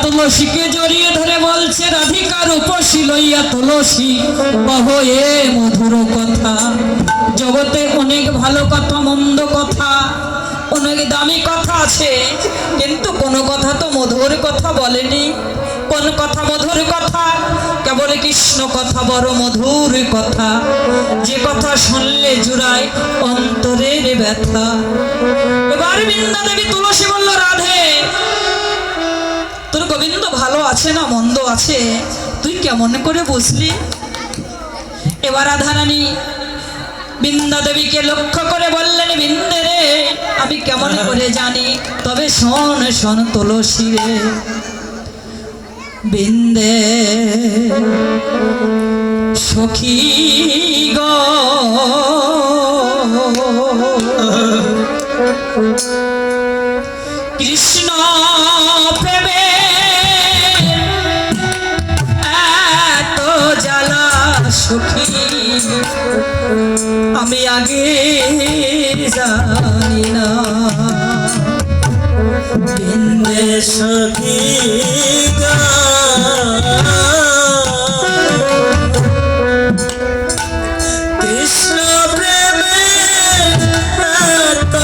তুলসীকে জড়িয়ে ধরে বলছে, রাধিকার উপসী লইয়া তুলসী কহো এ মধুর কথা। জগতে অনেক ভালো কথা, মন্দ কথা, অনেক দামি কথা আছে, কিন্তু কোনো কথা তো মধুর কথা বলেনি। কোন কথা মধুর কথা? কেবল কৃষ্ণ কথা, বড় মধুর কথা, যে কথা শুনলে জুড়ায় অন্তরের ব্যথা। এবার বৃন্দা দেবী তুলসী বলল, রাধে তোর গোবিন্দ ভালো আছে না মন্দ আছে তুই কেমন করে বুঝলি? এবার রাধারানী বৃন্দা দেবীকে লক্ষ্য করে বললেন, বৃন্দে রে আমি কেমন করে জানি, তবে শোন শোন তুলসী রে। বৃন্দে সখী গো কৃষ্ণ প্রেমে এত জ্বালা সখী আমি আগে জানি না। বৃন্দে সখী কৃষ্ণ প্রেমে এত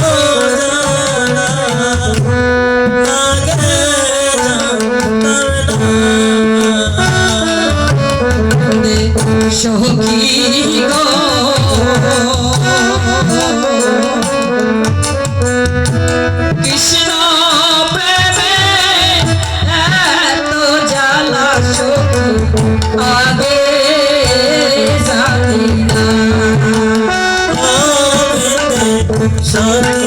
সখী গো কৃষ্ণ প্রেমে এত জ্বালা সখী আগে জানি না। সখী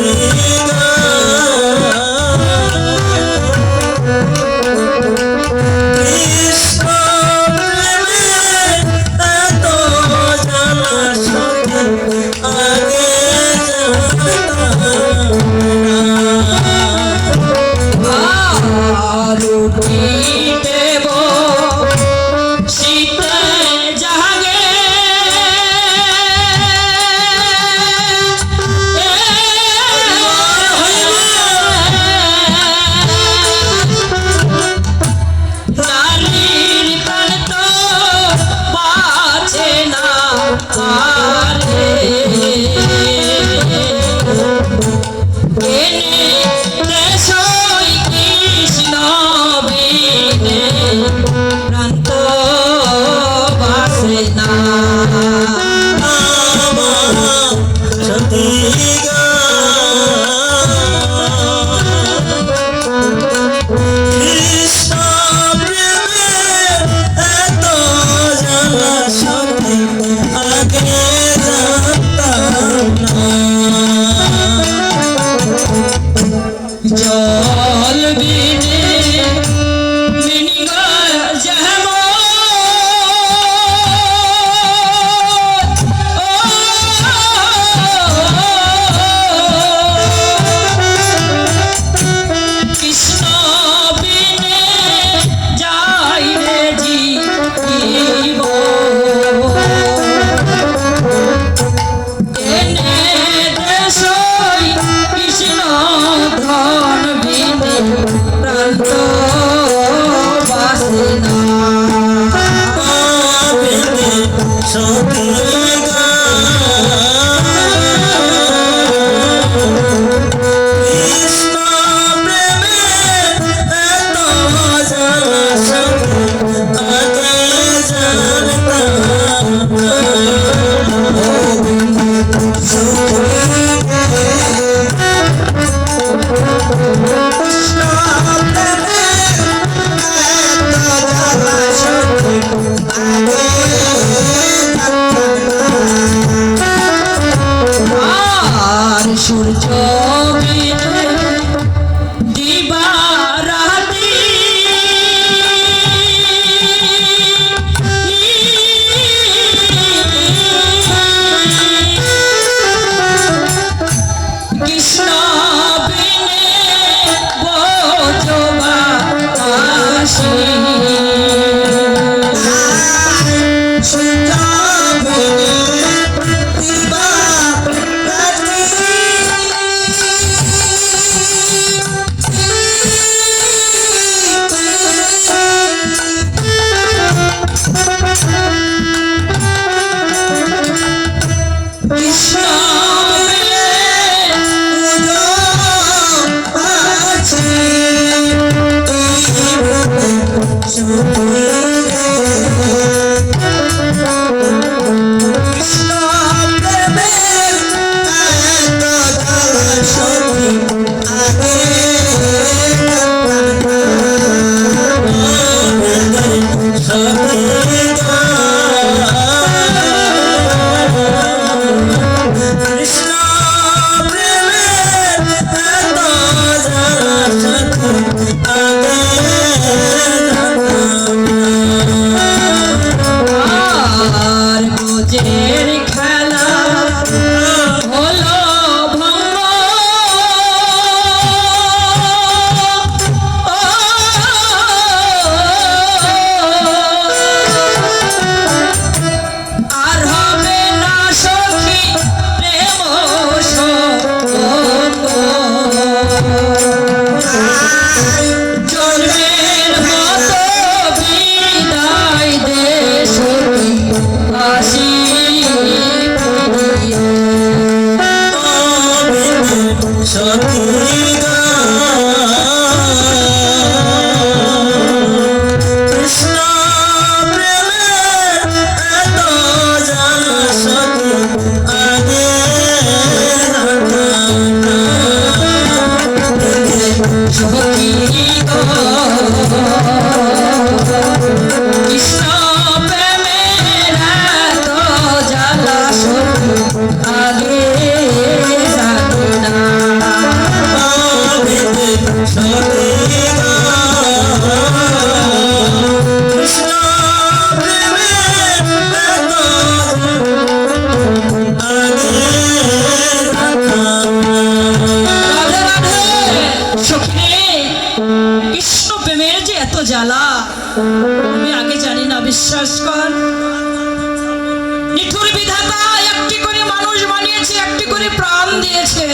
নিঠুর বিধাতা একটি করে মানুষ বানিয়েছে, একটি করে প্রাণ দিয়েছে,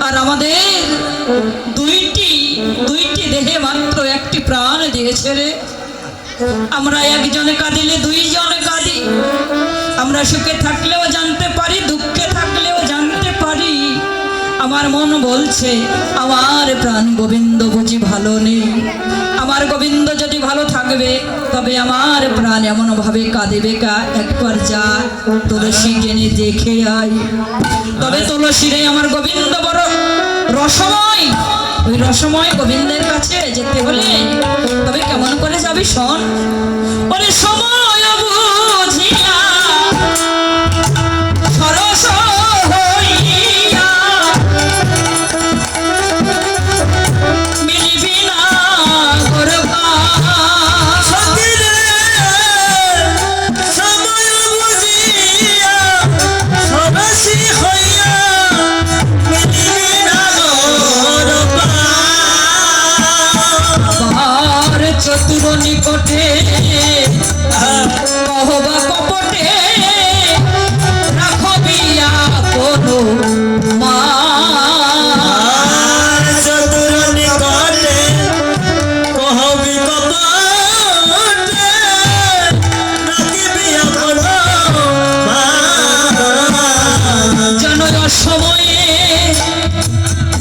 আর আমাদের দুইটি দেহে মাত্র একটি প্রাণ দিয়েছে রে। আমরা একজনে কাঁদিলে দুইজনে কাঁদি, আমরা সুখে থাকলেও জানতে পারি, দুঃখে থাকলেও জানতে পারি। আমার মন বলছে আমার প্রাণ গোবিন্দ বুঝি ভালো নেই। আমার গোবিন্দ যদি ভালো থাকবে তবে আমার প্রাণ এমন ভাবে কাঁদিবে কা। একবার যা তুলসী জেনে দেখে আই। তবে তুলসী রে আমার গোবিন্দ বড় রসময়, ওই রসময় গোবিন্দের কাছে যেতে হলে তবে কেমন করে যাবি শোন। ওরে সময় বুঝিয়া সরস হইয়া মিলিবি না গোরকা। সখী রে সময় বুঝিয়া সরসী হইয়া মিলিবি না গোরপা। আবার চতুর নিকটে কহবা কপটে রাখবিয়া কোনো মা। চতুর নিকটে কহবি কপটে রাখিবি আপন মা। যেন সময়ে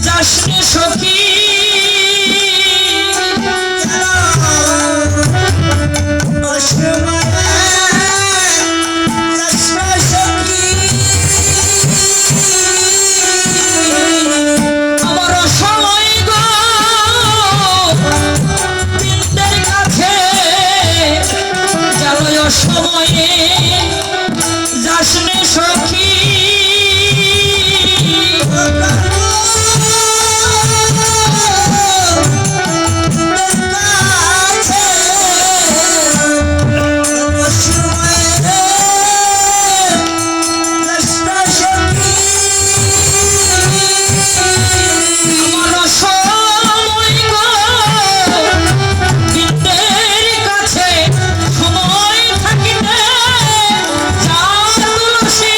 যাসনে সখী আমার সময় গো বৃন্দের কাছে জানো সময়ে যাসনে সখী। আমার সময় গো বৃন্দের কাছে সময় থাকিতে যা তুলসী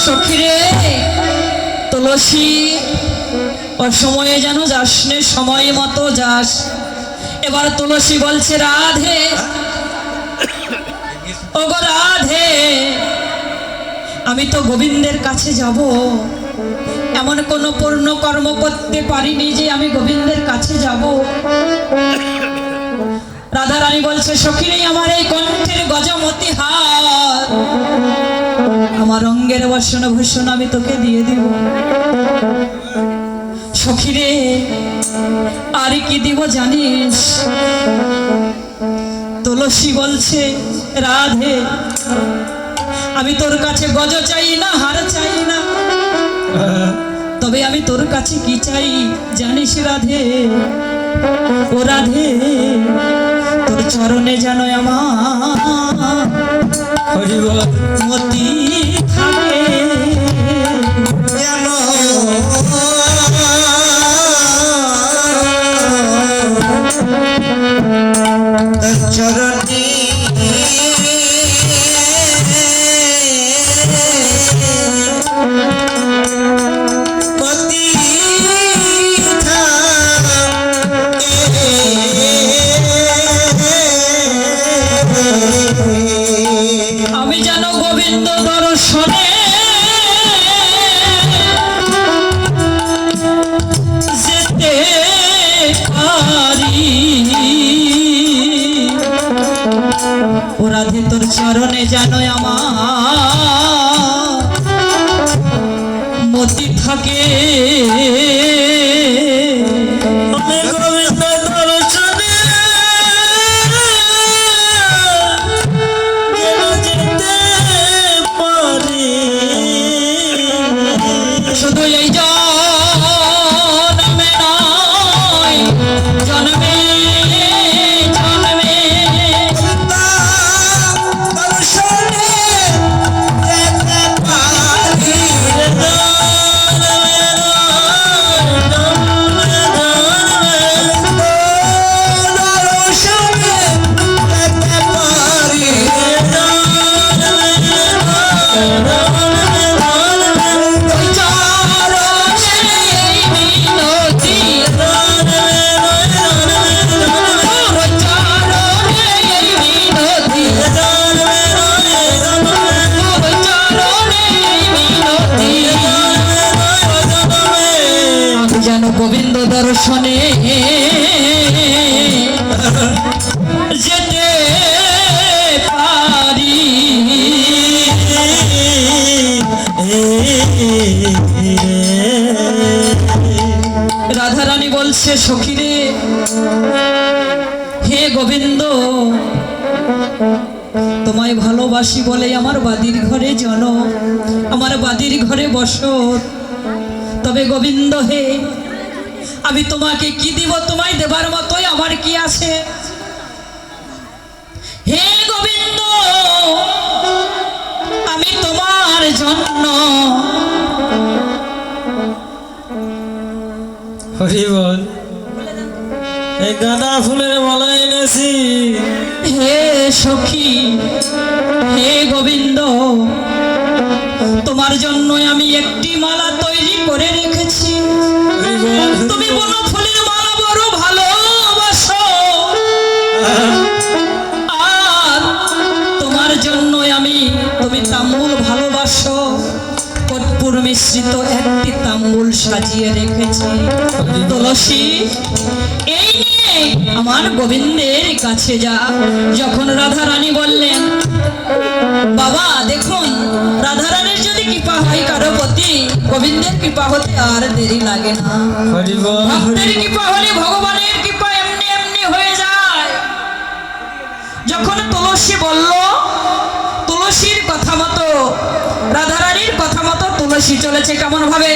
সখীরে তুলসী অসময়ে যেন যাস নে, সময় মতো যাস। এবার তুলসী বলছে রাধে ও গো রাধে, আমি তো গোবিন্দের কাছে যাব, এমন কোনো পূর্ণ কর্ম করতে পারিনি যে আমি গোবিন্দের কাছে যাব। রাধা রানী বলছে সখীরে আমার এই কণ্ঠের গজমতি হার, আমার অঙ্গের বসন ভূষণ আমি তোকে দিয়ে দিব। সখীরে আর কি দিব জানিস? তুলসী বলছে রাধে আমি তোর কাছে গজ চাই না, হার চাই না, তবে আমি তোর কাছে কি চাই জানিস রাধে? ও রাধে তোর চরণে যেন আমার মতি থাকে। চরণী আমি যেন গোবিন্দ দর্শনে যেতে পারি। ও রাধে তোর চরণে যেন আমার মতি থাকে। গোবিন্দ দর্শনে যেতে পারি। রাধারানী বলছে সখী রে, হে গোবিন্দ, তোমায় ভালোবাসি বলে আমার বাদির ঘরে জন্ম, আমার বাদির ঘরে বসত। তবে গোবিন্দ হে, আমি তোমাকে কি দিব? তোমায় দেবার মতোই আমার কি আছে? হে গোবিন্দ, আমি তোমার জন্য হরি বল, এই গাঁদা ফুলের মালা এনেছি। হে সখী, হে গোবিন্দ, তোমার জন্যই আমি একটি মালা তৈরি করে রেখেছি। হরি বল, তুমি বলো ফুলের মালা বড় ভালোবাসো, আর তোমার জন্যই আমি, তুমি তাম্বুল ভালোবাসো, কর্পূর মিশ্রিত একটি তাম্বুল সাজিয়ে রেখেছি। তুলসী, এই নিয়ে আমার গোবিন্দের কাছে যা। যখন রাধারানী বললেন, বাবা দেখুন, রাধারানীর যদি কৃপা হয় কারো প্রতি, গোবিন্দের কৃপা হতে আর দেরি লাগে না। হরি বল, ভক্তের কৃপা হলে ভগবানের কৃপা এমনি এমনি হয়ে যায়। যখন তুলসী বলল, তুলসীর কথা মতো, রাধারানীর কথা মতো তুলসী চলেছে কেমন ভাবে?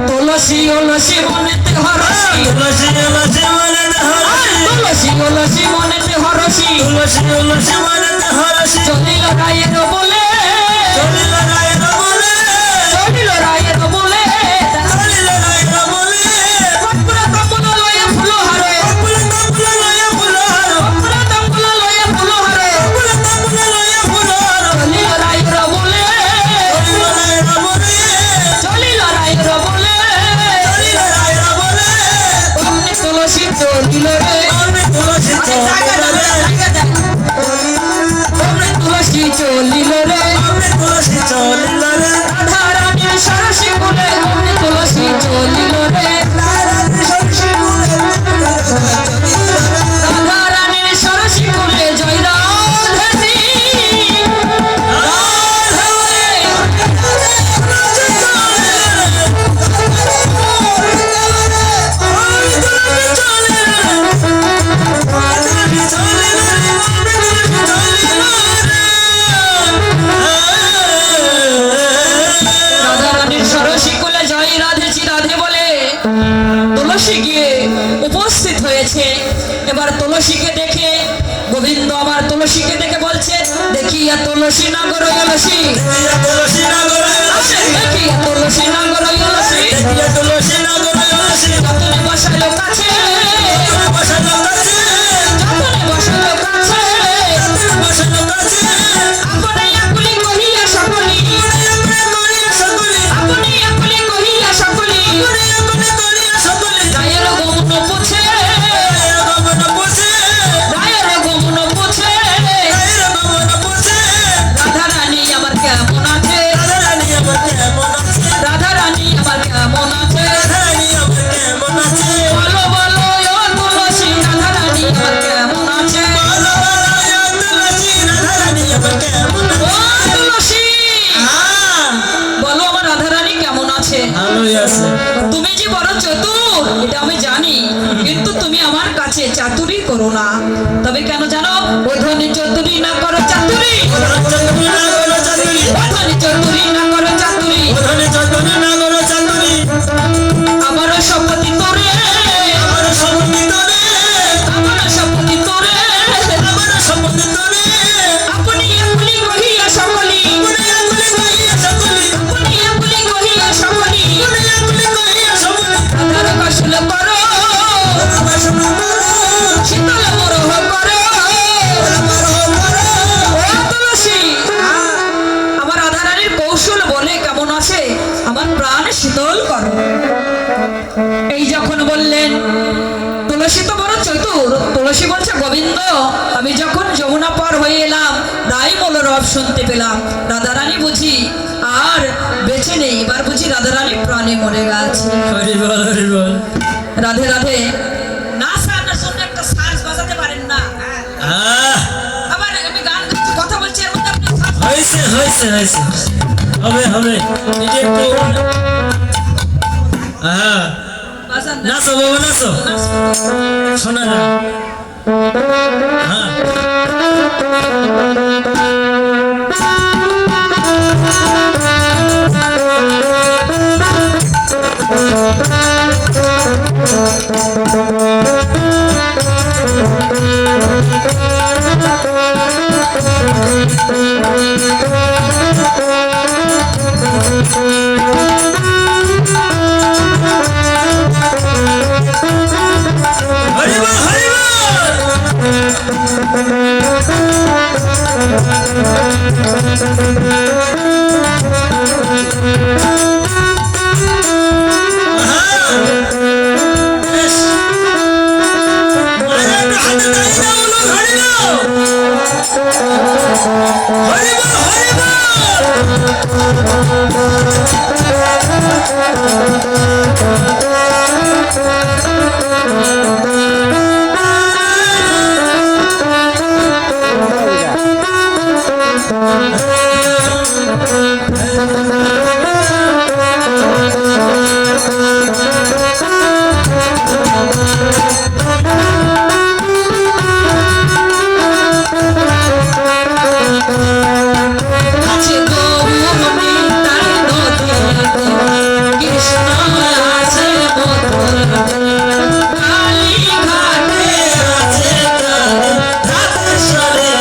তুলসী ওলসী মনেতে হরসি, তুলসী তুলসী মনেতে হরসি, তুলসী ওলসী মনেতে হরসি, তুলসী তুলসী মনেতে হরসি, চলিল রায়ের বলে, চলিল রায়ের বলে, চলিল রায়ের বলে, চলিল রায়ের বলে, কর্পূর তাম্বুল লয়ে ফুলহারে, কর্পূর তাম্বুল লয়ে ফুলহার, কর্পূর তাম্বুল লয়ে ফুলহারে, কর্পূর তাম্বুল লয়ে ফুলহার, চলিল রায়ের বলে, চলিল রায়ের বলে, চলিল রায়ের বলে, চলিল রায়ের বলে, অমনি তুলসী চলিল রে, আমি তুলসী চলিল রে, অমনি তুলসী চলিল রে, আমি তুলসী চলিল রে, রাধারানীর সরসী কুলে, অমনি তুলসী চলিল রে, রাধারানী সরসী কুলে, রাধারানীর সরসী কুলে জয় রাধেছি। রাধারানীর সরসী কুলে জয় রাধেছি রাধে বলে তুলসী গিয়ে উপস্থিত হয়েছে। এবার তুলসীকে দেখে গোবিন্দ আমার তুলসীকে দেখে বলছে, দেখিয়া তুলসী নগর তুলসী, দেখিয়া তুলসী নগর তুলসী, যতনে বসালো কাছে, যতনে বসালো কাছে, আপনি আকুলি কহিয়া সকলি, আপনি আকুলি কহিয়া সকলি, রায়ের গমন পুছে, রায়ের গমন পুছে, রাধারানী আমার কেমন আছে, রাধারানী আমার কেমন আছে, বলো বলো ও তুলসী, রাধারানী আমার কেমন আছে, ও তুলসী বলো আমার রাধারানী কেমন আছে। তুমি যে বড় চতুর এটা আমি জানি, কিন্তু তুমি আমার কাছে চাতুরি করো না। তবে কেন জানো? ওধনি চতুরি না করো চাতুরি, ওধনি চতুরি না করো চাতুরি, আমারও সম্পত্তি তোরে, আমারও সম্পত্তি তোরে, আপনি আপনি কহিয়া সকলি, আপনি আপনি কহিয়া সকলি, রাধার কৌশল করো, শীতল মরহ করো, ও তুলসী, আমার রাধারানীর কৌশল বলে কেমন আছে, আমার প্রাণ শীতল করো। এই যখন বললেন, তুলসী তো বড় চতুর, তুলসী বলছে, গোবিন্দ আমি যখন যমুনা পার হয়ে এলাম, রায় মল রব শুনতে পেলাম, রাধারানী বুঝি আর বেঁচে নেই, এবার বুঝি রাধারানী প্রাণে মরে গেছে। রাধে রাধে। না স্যার, না শুনলে একটা সাজ বাজাতে পারেন না, আবার আমি গান গাচ্ছি কথা বলছি এর মধ্যে আপনি হয়েছে হয়েছে হয়েছে হবে হবে এটা একটু হ্যাঁ বাজান নাচো বাবা নাচো শোনা না হ্যাঁ হরিবল হরিবল বেশ মায়ের একটু হাতে তালি দাও লোক হরিবল হরিবল আছে গৌরী তার নদী কৃষ্ণ আছে মধুর কালী ঘাটে আছে ধাতে সরে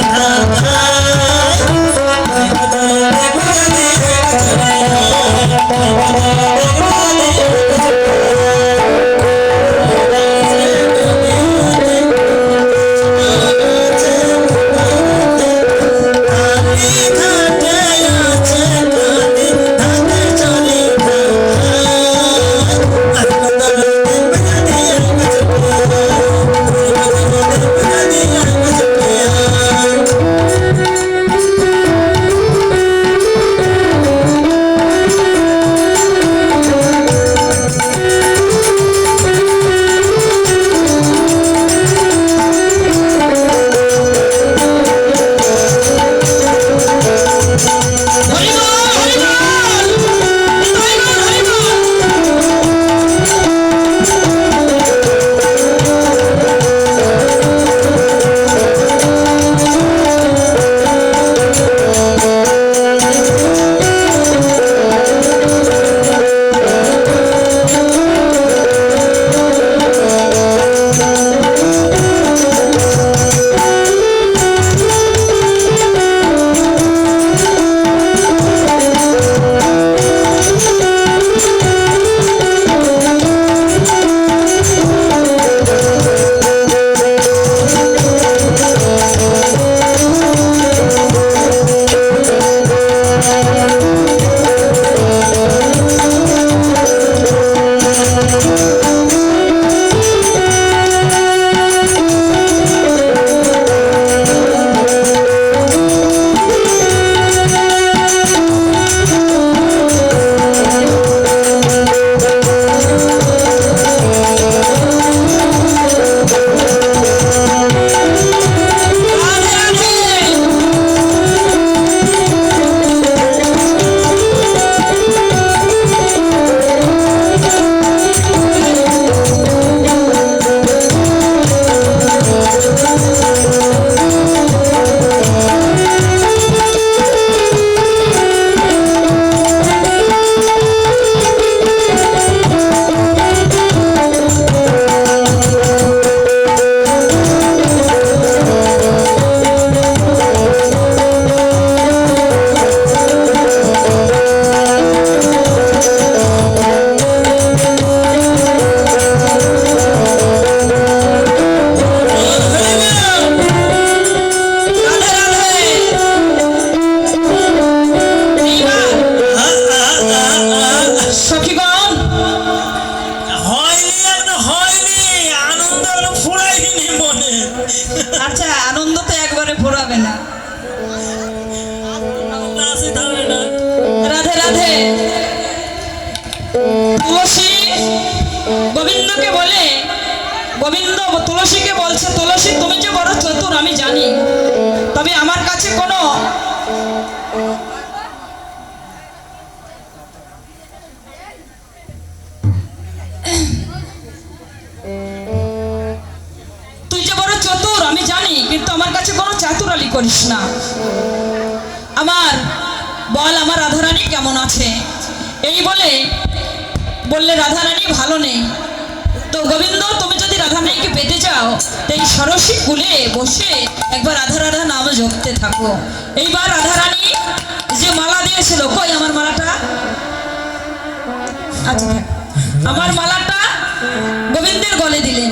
হরিবল হরিবল হরিবল হরিবল আচ্ছা আনন্দ তো একবারে ফুরাবে না। রাধে রাধে। তুলসী গোবিন্দকে বলে, গোবিন্দ তুলসীকে বলছে, তুলসী তুমি যে বড় চতুর আমি জানি, কাছে কোনো তুই যে বড় চতুর আমি জানি, কিন্তু আমার কাছে কোনো চাতুরালি করিস না। আমার বল আমার রাধারানী কেমন আছে? এই বললে রাধারানী ভালো নেই। তো গোবিন্দ, তুমি যদি রাধারানীকে পেতে চাও তো এই সরসী কুলে বসে একবার রাধা রাধা নাম জপতে থাকো। এইবার রাধারানী যে মালা দিয়েছিল, কই আমার মালাটা? আচ্ছা, আমার মালাটা গোবিন্দের গলে দিলেন,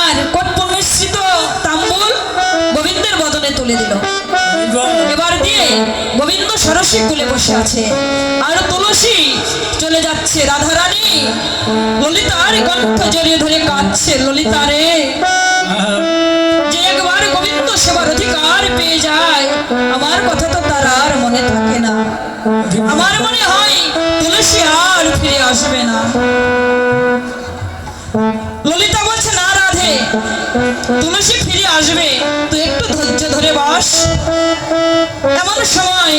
আর কর্পূর মিশ্রিত তাম্বুল গোবিন্দের বদনে তুলে দিল। এবার দিয়ে গোবিন্দ সরসী কুলে বসে আছে, আর তুলসী চলে যাচ্ছে। রাধারানী ললিতার কণ্ঠ জড়িয়ে ধরে কাঁদছে, ললিতা রে, যে একবার গোবিন্দ সেবার অধিকার পেয়ে যায় আমার কথা তো তার আর মনে থাকে না। আমার মনে হয় তুলসী আর ফিরে আসবে না। ললিতা বলছে, না রাধে, তুলসী ফিরে আসবে, তুই একটু ধৈর্য ধরে বস। এমন সময়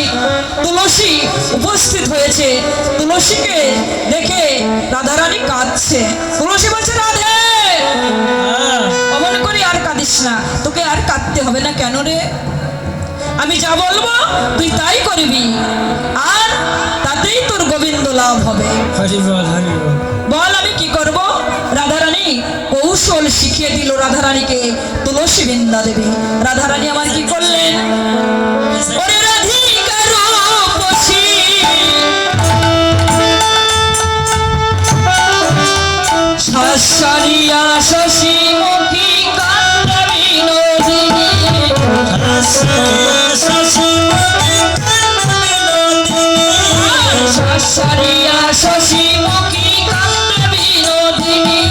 তুলসী উপস্থিত হয়েছে। তুলসীকে দেখে রাধারানী কাঁদছে। তুলসী বলছে, রাধে, অমন করে আর কাঁদিস না, তোকে আর কাঁদতে হবে না। কেন রে? আমি যা বলবো তুই তাই করবি, আর তাতেই তোর গোবিন্দ লাভ হবে। বল আমি কি করব? রাধারানী কৌশল শিখিয়ে দিল রাধারানীকে তুলসী বৃন্দা দেবী। রাধারানী আমার কি করলেন? ওরে রাধিকা রূপসী, শাসারিয়া শশী মুখী কান্দ বিনোদিনী, শাসারিয়া শশী মুখী কান্দ বিনোদিনী,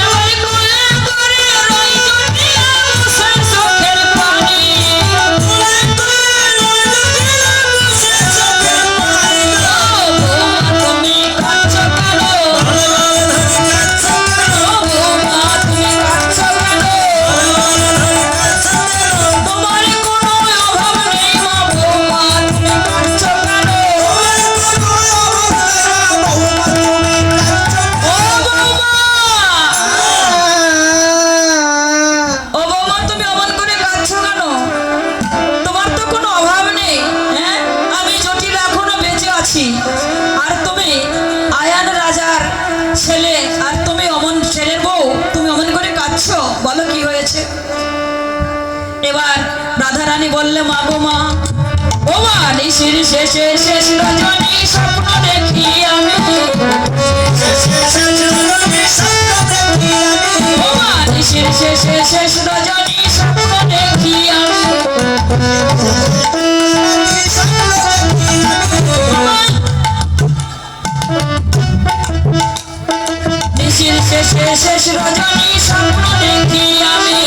এবার কোলে করে রইজনিয়া মুছে চোখের পানি। ও বৌমা তুমি কাঁদছো কেন? ও বৌমা তুমি কাঁদছো কেন? তোমার কোনো অভাব নেই মা, বৌমা তুমি কাঁদছো কেন? ও বৌমা, ও বৌমা তুমি অমন করে কাঁদছো কেন? তোমার তো কোনো অভাব নেই। হ্যাঁ, আমি জটিল এখনো বেঁচে আছি, আর তুমি আয়ান রাজার ছেলে, আর তুমি অমন ছেলের বউ, তুমি অমন করে কাঁদছো, বলো কি হয়েছে? এবার রাধারানী বললে, মা গো মা, ও মা, নিশির শেষে শেষ রজনী স্বপ্ন দেখি আমি, ও মা, নিশির শেষে শেষ রজনী স্বপ্ন দেখি আমি, নিশির শেষে শেষ রজনী স্বপ্ন দেখি আমি,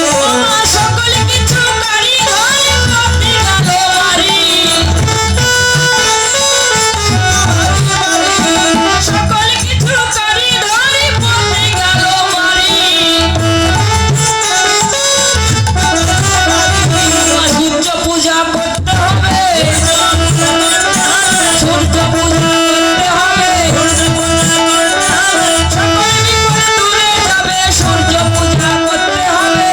ও মা, সকল কিছু কারি ধরে পথে গেল মারি, সকল কিছু কারি ধরে পথে গেল মারি, সূর্য পূজা করতে হবে, সূর্য পূজা করতে হবে, সকল বিপদ দূরে যাবে, সূর্য পূজা করতে হবে।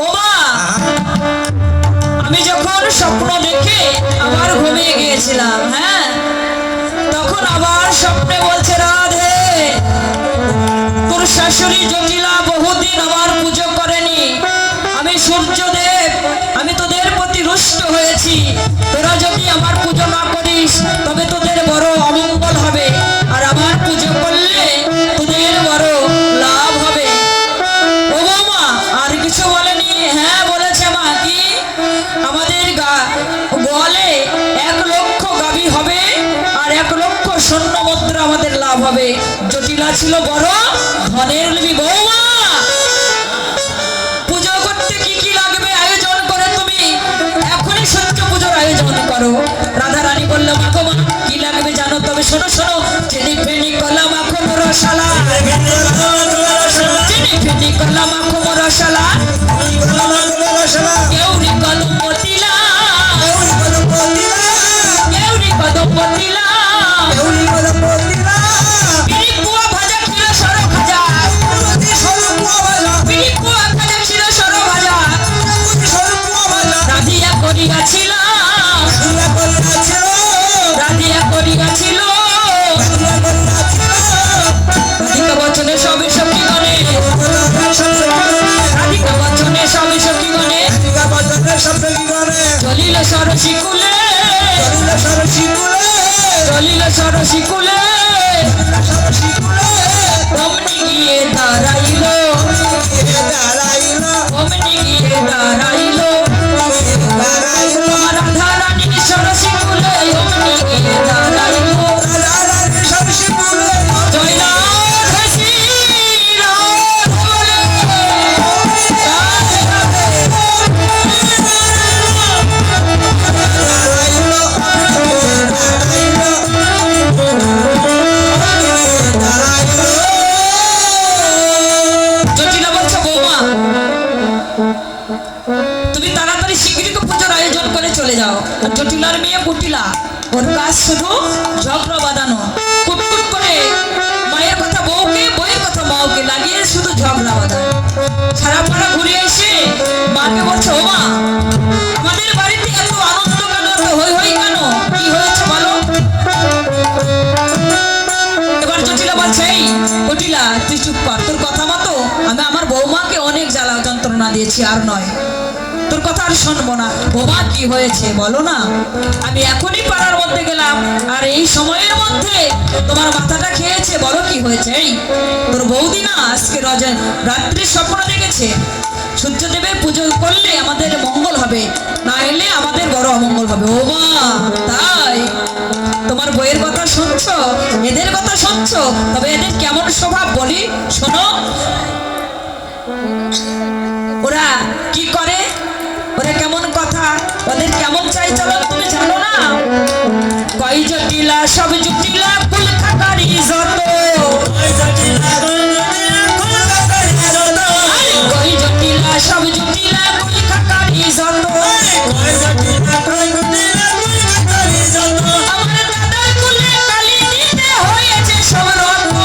ও মা, আমি যখন স্বপ্ন দেখে আবার ঘুমিয়ে গিয়েছিলাম, হ্যাঁ, তখন আবার স্বপ্নে বলছে, রাধে, তোর শাশুড়ি জটিলা বহুদিন আমার পুজো করেনি, আমি সূর্যদেব, আমি তোদের প্রতি রুষ্ট হয়েছি, তোরা যদি আমার পুজো না করিস তবে তোদের বড় অমঙ্গল হবে, আর আমার পুজো করলে তোদের বড় লাভ হবে। ও বৌমা, আর কিছু বলেনি? হ্যাঁ বলেছে মা। কি? আমাদের গোয়ালে 1 লক্ষ গাভী হবে, আর 1 লক্ষ স্বর্ণ মুদ্রা আমাদের লাভ হবে। জটিলা ছিল বড় ধনের লিপি। বৌমা, পুজো করতে কি কি লাগবে আয়োজন করে তুমি এখনই সূর্য পুজোর আয়োজন করো। রাধারানী বললে, শোনো চিনি ফেনি কলা মাখন রসালা চিনি ফেনি কলা মাখন রসালা কেউরি কদম পতিলা কেউরি কদম পতিলা পিড়ি পুয়া ভাজা ছিল সরো ভাজা পিড়ি পুয়া ভাজা ছিল সরো ভাজা রাধিয়া করিয়াছিল রাধিয়া করিয়াছিল রাধিকা বচনে সবে সখী গণে রাধিকা বচনে সবে সখী গণে চলিল সরসী কুলে চলিল সরসী কুলে অমনি গিয়ে দাঁড়াইল অমনি গিয়ে দাঁড়াইল রাধা রানী সরসী কুলে অমনি গিয়ে দাঁড়াইল জয়নাথ শ্রীরাম বলে জটিলা বলছে বৌমা তুমি তাড়াতাড়ি শিগগিরই তো পুজোর আয়োজন করে চলে যাও। আর জটিলার মেয়ে কুটিলা ওর কাজ শুধু ঝগড়া বাঁধানো কুটকুট করে মায়ের কথা বউকে বইয়ের কথা মাওকে লাগিয়ে শুধু ঝগড়া বাঁধায়। সারা পাড়া ঘুরে এসে মাকে বলছে ও মা আমাদের বাড়িতে এত আনন্দ কেন এত হই হই কেন কি হয়েছে বলো। এবার জটিলা বলছে এই কুটিলা তুই চুপ কর তোর কথা মতো আমি আমার বৌমাকে অনেক জ্বালা যন্ত্রণা দিয়েছি আর নয় তোর কথা আর শুনবো না। বোমা কি হয়েছে বলো না। আমি এখনই পাড়ার মধ্যে গেলাম আর এই সময়ের মধ্যে তোমার মাথাটা খেয়েছে বলো কি হয়েছে। এই তোর বৌদি না আজকে রাত্রির স্বপ্ন দেখেছে সূর্যদেবের পুজো করলে আমাদের মঙ্গল হবে না এলে আমাদের বড় অমঙ্গল হবে। ও মা তাই তোমার বইয়ের কথা শুনছো এদের কথা শুনছো তবে এদের কেমন স্বভাব বলি শোনো। ওরা কি করে ওরা কেমন কথা ওদের কেমন চাই চলো তুমি জানো না। কই জটিলা সব জটিলা ফুল খাকারি যত কই জটিলা সব জটিলা ফুল খাকারি যত আমার দাদার কুলে কালি দিতে হয়েছে সব রত্ন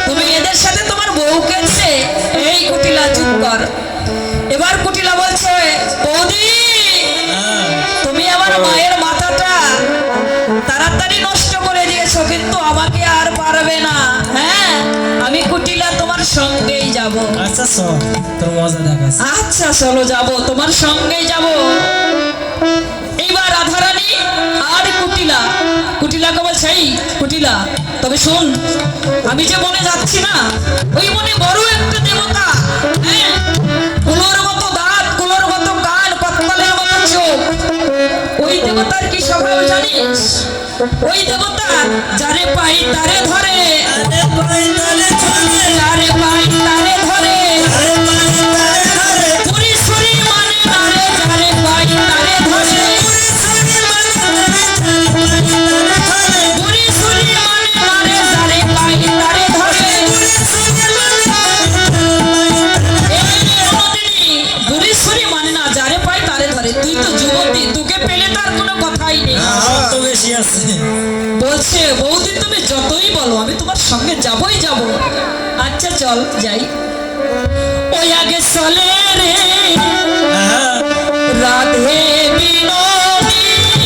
তুমি এদের সাথে তোমার বউকে দিলে। এই কুটিলা চুপ কর। এবার কুটিলা বলছে বৌদি তুমি আমার মায়ের মাথাটা তাড়াতাড়ি নষ্ট করে দিয়েছো কিন্তু আমাকে আর পারবে না। হ্যাঁ আমি কুটিলা তোমার সঙ্গেই যাব। আচ্ছা চল তোর মজা দেখাস। আচ্ছা চলো যাবো তোমার সঙ্গেই যাব। এইবার রাধারানী আর কুটিলা কুটিলাকে বলছে এই কুটিলা তবে শোন আমি যে বনে যাচ্ছি না ওই বনে বড় একটা দেবতা হ্যাঁ কুলোর মতো দাঁত কুলোর মতো কান পাতালের মতো চোখ ওই দেবতার কি স্বভাব জানিস। ওই দেবতা যারে পাই তারে ধরে যারে পাই তারে ধরে পুরি সুরি মানে নারে যারে পাই তারে ধরে পুরি সুরি মানে নারে যারে পাই তারে ধরে। পুরি সুরি মানে না যারে পাই তারে ধরে। তুই তো যুবতী তোকে পেলে তার কোনো কথাই নেই। তো বেশি আছে বলছে বৌদি তুমি যতই বলো আমি তোমার সঙ্গে যাবই যাব। আচ্ছা চল যাই। ওই আগে চলে রে রাধে বিনোদিনী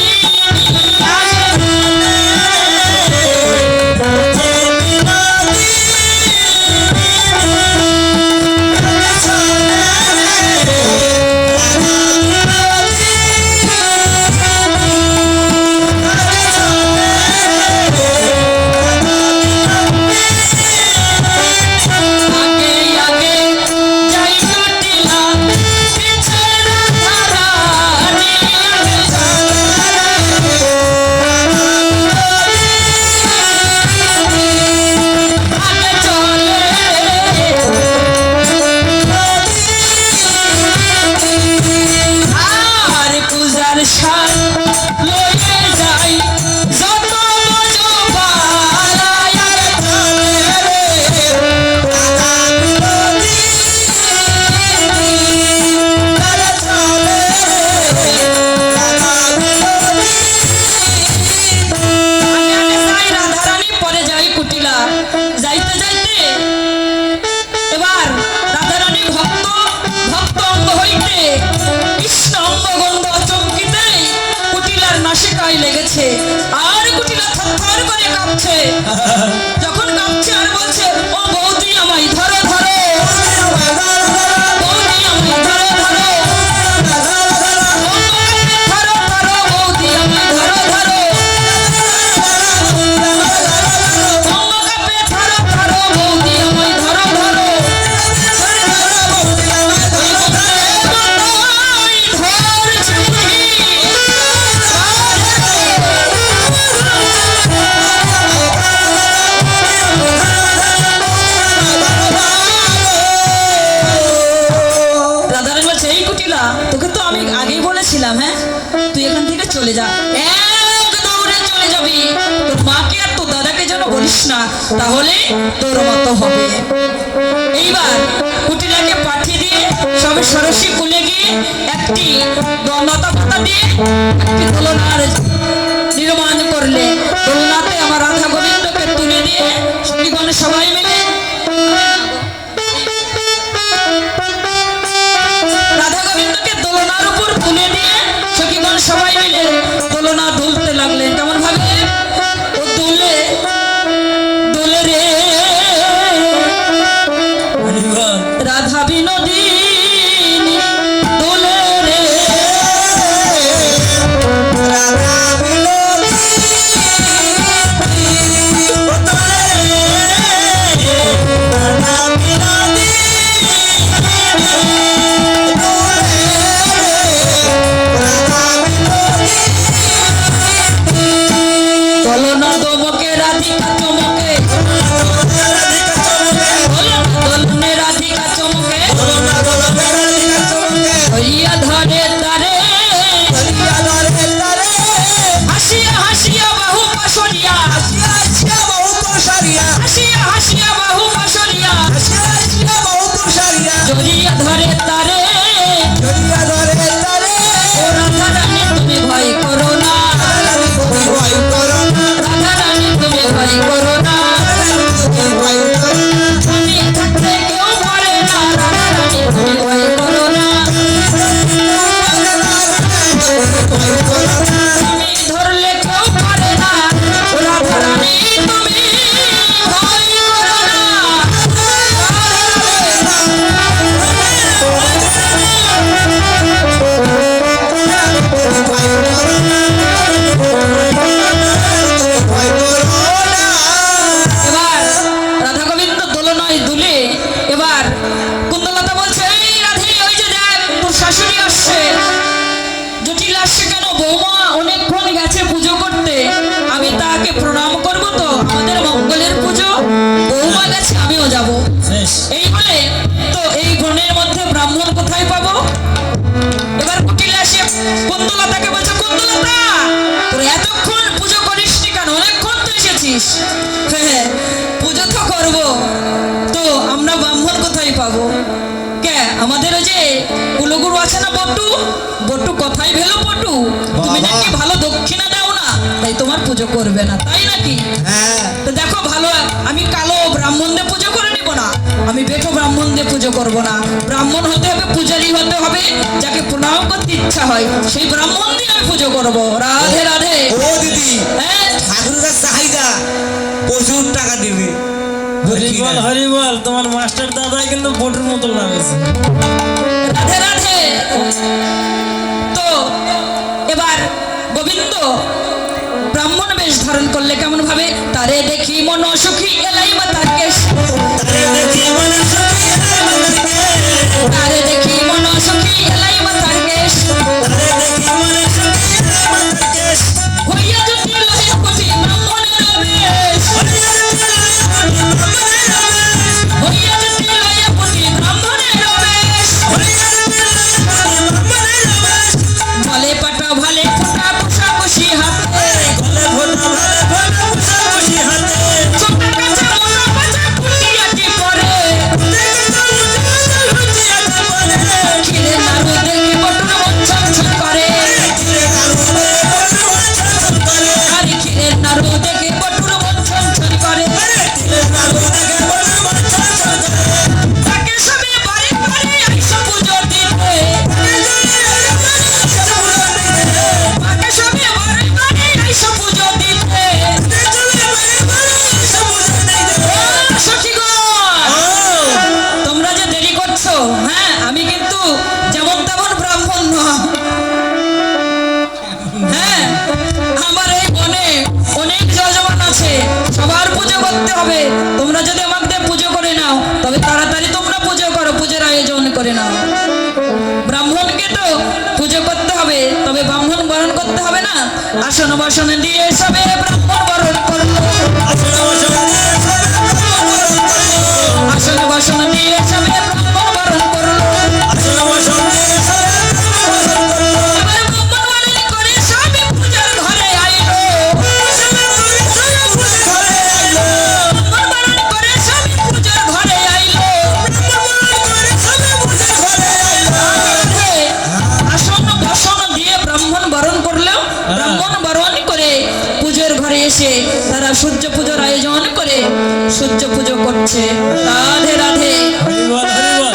বেশি গায়ে লেগেছে আর কুটিলা থরথর করে কাঁপছে। যখন কাঁপছে আর বলছে, ও বৌদি আমায় ধরো ধরো, বৌদি আমায় ধরো ধরো, ধরো ধরো বৌদি আমায় ধরো ধরো, অম্মা কাঁপে ধরো ধরো বৌদি আমায় ধরো ধরো, রাধারানী বলছে, এই কুটিলা তোকে তো আমি আগেই বলেছিলাম, হ্যাঁ তুই এখান থেকে চলে যা, এক দৌড়ে চলে যাবি, তোর মাকে আর তোর দাদাকে যেন বলিস না, তাহলে তোর মতো হবে। এইবার কুটিলাকে পাঠিয়ে দিয়ে সবে সরসী কুলে গিয়ে একটি লতা পাতা দিয়ে একটি দোলনার নির্মাণ করলে, দোলনাতে আমার রাধা গোবিন্দকে তুলে দিয়ে সখীগণ সবাই মিলে রাধা গোবিন্দকে দোলনার উপর তুলে দিয়ে সখীগণ সবাই মিলে দোলনা দুলতে লাগলেন। কেমন ভাবে ও দুলে দোলে রে হরিবল। রাধা বিনোদিনী দোলে রে, রাধা দোলনা দমকে রাধিকা চমকে, দোলনে রাধিকা চমকে, হইয়া ধরে তারে, হাসিয়া হাসিয়া বাহু পাশরিয়া, হাসিয়া হাসিয়া বাহু পাশরিয়া, জড়িয়া ধরে তারে, ও রাধা রানী তুমি ভয় করো না, রাধা রানী তুমি ভয় করো না, আমি থাকতে কেউ পারে না, রাধা রানী তুমি ভয় করো না, আমি ধরলে কেউ পারে না, ও রাধা রানী তুমি ভয় করো না। এবার রাধা গোবিন্দ দোলনায় দুলে, এবার কুন্দলতা বলছে, এই রাধে ওই যে দেখ তোর শাশুড়ি আসছে। জটিল আসছে কেন? বৌমা অনেকক্ষণ গেছে পুজো করতে, আমি তাকে প্রণাম করব, তো আমাদের মঙ্গলের পুজো, বৌমা গেছে আমিও যাব। বেশ। এই বলে তো এই বনের মধ্যে ব্রাহ্মণ কোথায় পাবো? এবার কুটিলে আসে কুন্দলতাকে বলছে, কুন্দলতা তোর এতক্ষণ পুজো করিসনি কেন? অনেকক্ষণ তো এসেছিস। হ্যাঁ পুজো তো করবো, তো আমরা ব্রাহ্মণ কোথায় পাবো? কে আমাদের ওই যে কুলগুরু আছে না বটু, বটু কোথায় ভেলো বটু, তুমি নাকি ভালো দক্ষিণা দাও না, তাই তোমার পুজো করবে না, তাই নাকি? তো দেখো ভালো, আমি কালো ব্রাহ্মণদের পুজো করে নিব না, আমি বেটো ব্রাহ্মণদের পুজো করব না, ব্রাহ্মণ হতে হবে, পূজারী হতে হবে, যাকে প্রণাম করতে ইচ্ছা হয় সেই ব্রাহ্মণ দিয়ে আমি পুজো করব। রাধে রাধে। হ্যাঁ ঠাকুরের চাহিদা প্রচুর টাকা দিবে। হরিবল হরিবল, তোমার মাস্টার দাদাই কিন্তু বটুর মতো লাগেছে। রাধে রাধে। তো এবার গোবিন্দ ব্রাহ্মণ বেশ ধারণ করলে কেমন ভাবে, তারে দেখি মন সুখী এলাই মাতার কেশ, তারে দেখি মন সুখী এলাই মাতার কেশ, হইয়া যদি লহে কোটি ব্রাহ্মণের বেশ, হইয়া যদি লহে কোটি ব্রাহ্মণের বেশ, ভালে পাটা ভালে ফোটা পোষা বসি হাতে, ছোট কাছে মোটা পাচা কুটিয়া আসন বাসন দিয়ে সবে ব্রাহ্মণ বরণ করলো আসন বাসন দিয়ে সবে ব্রাহ্মণ বরণ করলো এবার ব্রাহ্মণ বরণ করে সবে পূজার ঘরে আইলো ব্রাহ্মণ বরণ করে সবে পূজার ঘরে আইলো আসন বাসন দিয়ে ব্রাহ্মণ বরণ করলো ব্রাহ্মণ বরণ করে পুজোর ঘরে এসে তারা সূর্য পুজোর আয়োজন করে সূর্য পুজো করছে রাধে রাধে হরি বল হরি বল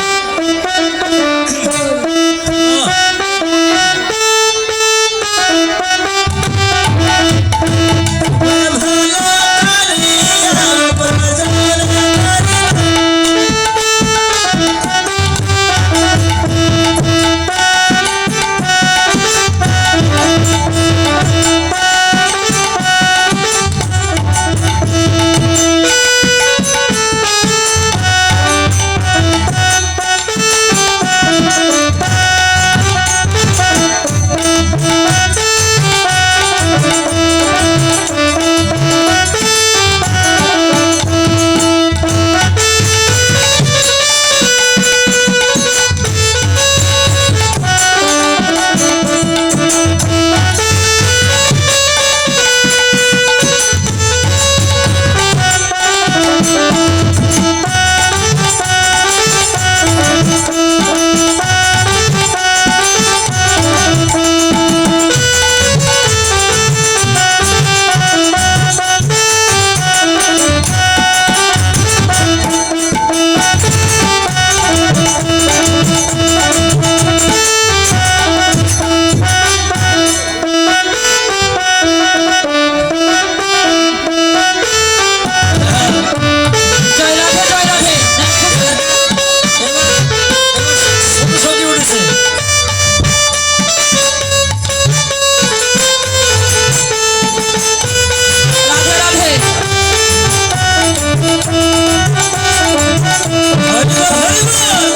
জয় রাধে জয় রাধে সজি উঠেছে রাধে রাধে হরি বল হরি বল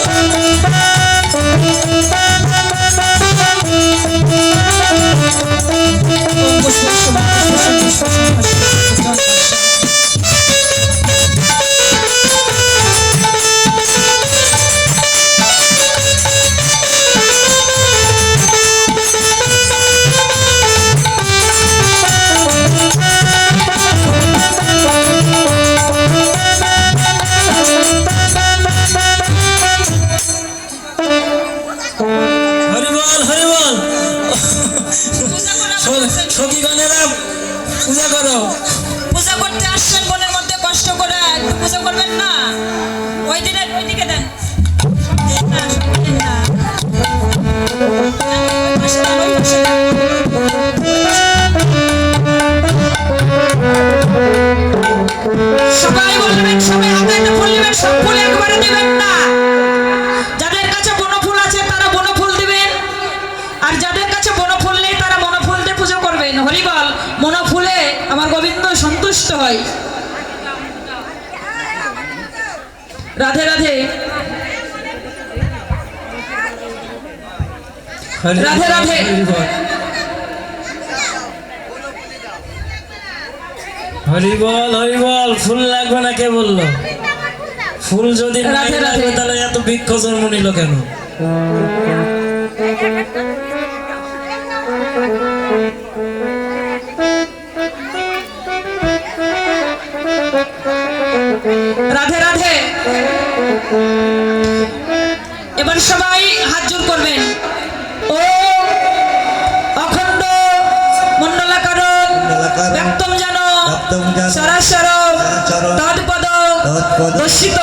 হরি বল হরি বল সখীগণেরা পূজা করো পূজা করতে আসছেন বনের মধ্যে কষ্ট করে একটু পূজা করবেন না ওই দিনের ওইদিকে দেন দেন না, সব দেন না। ওই পাশে দেন, ওই পাশে দেন। সবাই বলবেন সবাই হাতে একটা ফুল নেবেন সব ফুল একবারে দেবেন না যাদের কাছে বনফুল আছে তারা বনফুল দিবেন আর যাদের কাছে বনফুল নেই তারা বনফুল দিয়ে পুজো করবেন হরিবল মনফুলে আমার গোবিন্দ সন্তুষ্ট হয় রাধে রাধে রাধে রাধে হরি বল হরি বল ফুল লাগবে না কে বললো ফুল যদি নাই রাধে রাধে। লাগবে তাহলে এত বৃক্ষ জন্ম নিল কেন রাধে রাধে এবার সবাই হাত জোর করবেন ও অখণ্ড মণ্ডলাকারণ মণ্ডলাকারণ ব্যক্তম যেন ব্যক্তম যেন সরাসর সরাসর তৎপদ তৎপদ দর্শিত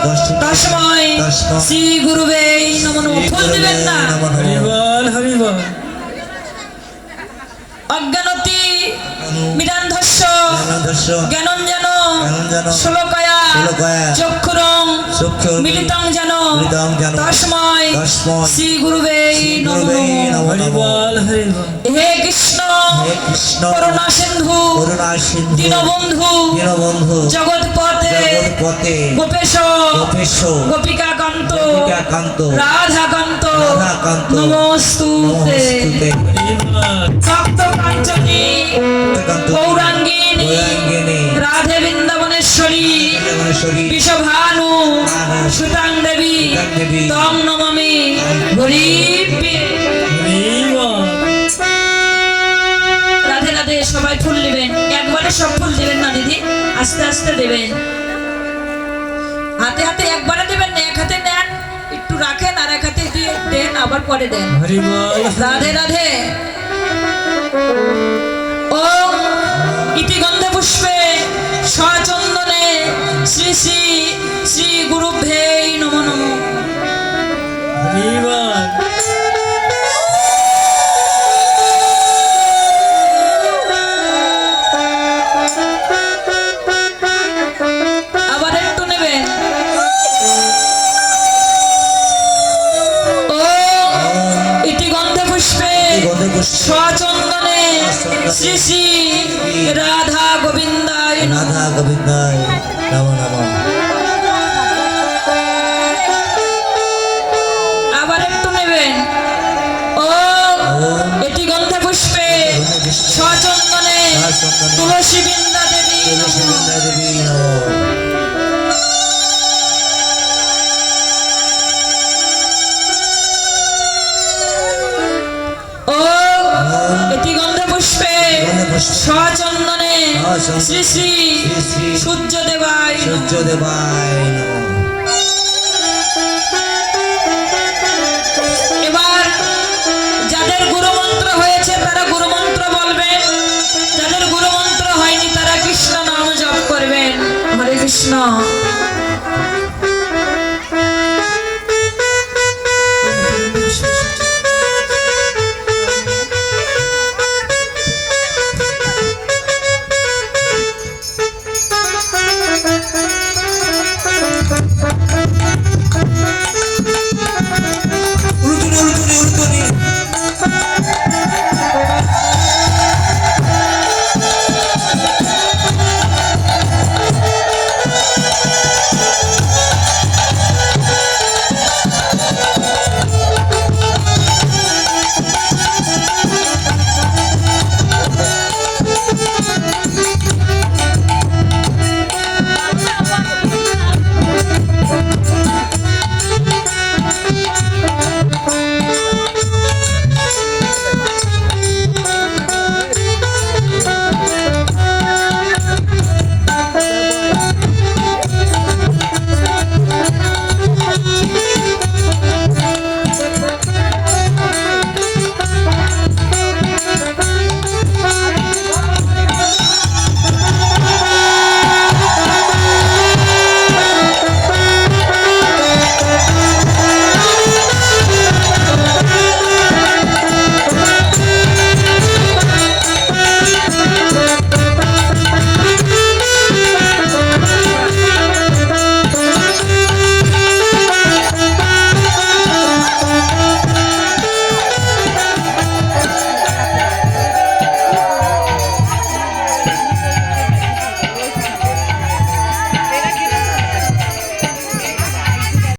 দর্শিত তস্মৈ তস্মৈ শ্রী গুরুবে নমঃ ফুল দিবেন না হরি বল হরি বল অজ্ঞানতি মিরান্ধস্য জ্ঞানদর্শ জ্ঞানঞ্জন জ্ঞানঞ্জন শ্লোকয়া শ্লোকয়া চক্ষুরং চক্ষুরং মিলিতং যেন মিলিতং যেন তস্মৈ তস্মৈ শ্রী গুরুবে গুরুবে নমঃ নমঃ। হরি বল হরি বল হে কৃষ্ণ হে কৃষ্ণ করুণা সিন্ধু করুণা সিন্ধু দীনবন্ধু দীনবন্ধু জগৎপতে জগৎপতে গোপেশ গোপেশ গোপিকাকান্ত গোপিকাকান্ত রাধাকান্ত রাধাকান্ত নমস্তুতে নমস্তুতে হরি বল ভক্ত কাঞ্চনী রাধে সবাই ফুল নেবেন, একবারে সব ফুল দেবেন না দিদি, আস্তে আস্তে দেবেন। হাতে হাতে একবারে দেবেন না, এক হাতে নেন, একটু রাখেন আর এক হাতে দিয়ে দেন, আবার পরে দেন। হরি বল। রাধে রাধে। ও ইতি গন্ধে পুষ্পে সচন্দনে শ্রী শ্রী শ্রী গুরুভ্যৈ নমো নমঃ। হরি বল। আবার একটু নেবেন। ও ইতি গন্ধে পুষ্পে গন্ধে পুষ্পে সচন্দনে শ্রী শ্রী রাধা গোবিন্দায় নমঃ। রাধা গোবিন্দায় নমো নমঃ। আবার একটু নেবেন। ও এটি গন্ধে পুষ্পে সচন্দনে তুলসী বৃন্দা দেবী তুলসী নমঃ। বৃন্দা দেবী নমঃ। ও এটি গন্ধে পুষ্পে সচন্দনে শ্রী শ্রী সূর্য দেবায় নমঃ। সূর্য দেবায় নমঃ।